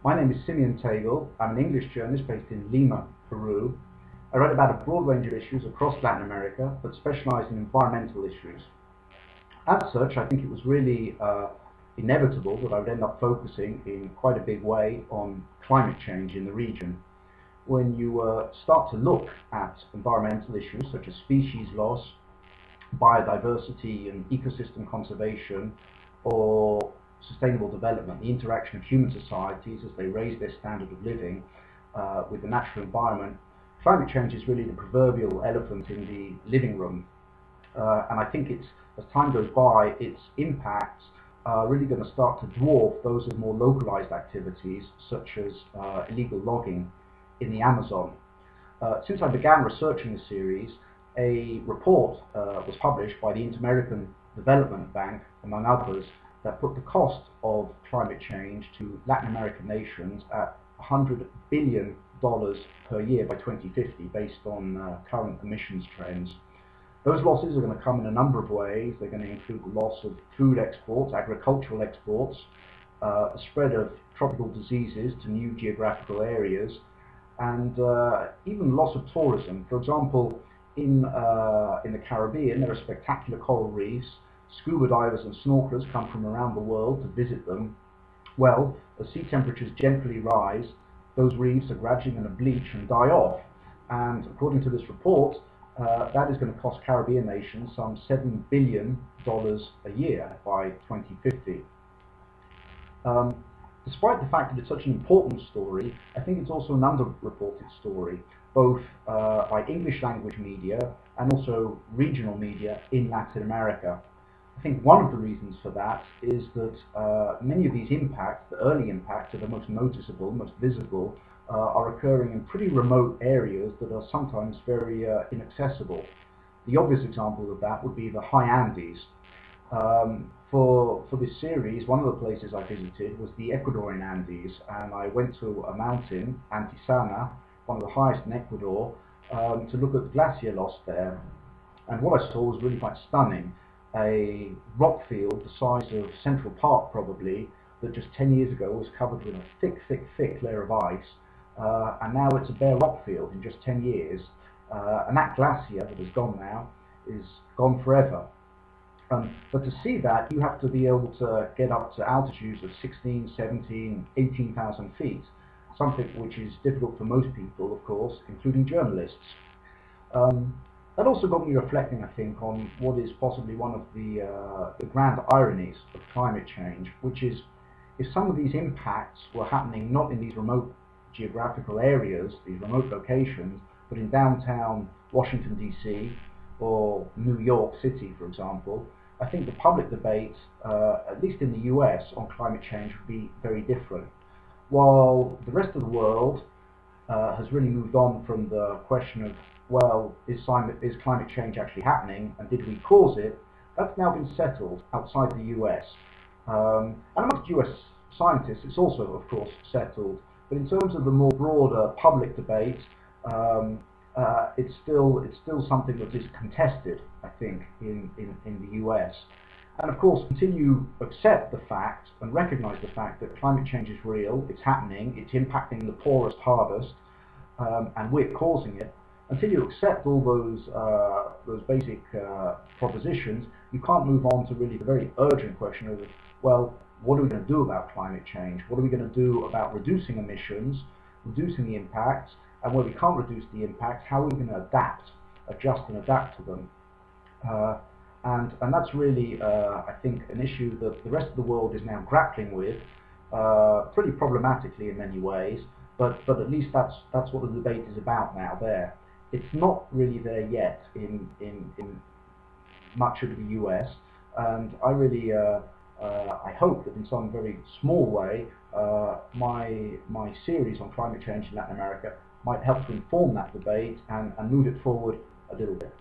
My name is Simeon Tegal. I'm an English journalist based in Lima, Peru. I write about a broad range of issues across Latin America, but specialise in environmental issues. As such, I think it was really inevitable that I would end up focusing in quite a big way on climate change in the region. When you start to look at environmental issues such as species loss, biodiversity and ecosystem conservation, or sustainable development, the interaction of human societies as they raise their standard of living with the natural environment, climate change is really the proverbial elephant in the living room. And I think as time goes by, its impacts are really going to start to dwarf those of more localized activities such as illegal logging in the Amazon. Since I began researching the series, a report was published by the Inter-American Development Bank, among others, that put the cost of climate change to Latin American nations at $100 billion per year by 2050, based on current emissions trends. Those losses are going to come in a number of ways. They're going to include the loss of food exports, agricultural exports, the spread of tropical diseases to new geographical areas, and even loss of tourism. For example, in the Caribbean, there are spectacular coral reefs. Scuba divers and snorkelers come from around the world to visit them. Well, as sea temperatures gently rise, those reefs are gradually going to bleach and die off. And according to this report, that is going to cost Caribbean nations some $7 billion a year by 2050. Despite the fact that it's such an important story, I think it's also an underreported story, both by English language media and also regional media in Latin America. I think one of the reasons for that is that many of these impacts, the early impacts, are the most noticeable, most visible, are occurring in pretty remote areas that are sometimes very inaccessible. The obvious example of that would be the high Andes. For this series, one of the places I visited was the Ecuadorian Andes, and I went to a mountain, Antisana, one of the highest in Ecuador, to look at the glacier loss there. And what I saw was really quite stunning. A rock field the size of Central Park, probably, that just 10 years ago was covered with a thick layer of ice, and now it's a bare rock field in just 10 years. And that glacier that is gone now is gone forever. But to see that, you have to be able to get up to altitudes of 16, 17, 18,000 feet, something which is difficult for most people, of course, including journalists. That also got me reflecting, I think, on what is possibly one of the grand ironies of climate change, which is if some of these impacts were happening not in these remote geographical areas, these remote locations, but in downtown Washington, D.C., or New York City, for example, I think the public debate, at least in the US, on climate change would be very different. While the rest of the world has really moved on from the question of, well, is climate change actually happening, and did we cause it? That's now been settled outside the US. And amongst US scientists, it's also, of course, settled. But in terms of the more broader public debate, it's still something that is contested, I think, in the US. And of course, until you accept the fact and recognize the fact that climate change is real, it's happening, it's impacting the poorest hardest, and we're causing it, until you accept all those basic propositions, you can't move on to really the very urgent question of, well, what are we going to do about climate change? What are we going to do about reducing emissions, reducing the impacts, and where we can't reduce the impacts, how are we going to adjust and adapt to them? And that's really, I think, an issue that the rest of the world is now grappling with, pretty problematically in many ways, but at least that's what the debate is about now there. It's not really there yet in much of the US, and I really I hope that in some very small way my series on climate change in Latin America might help to inform that debate and move it forward a little bit.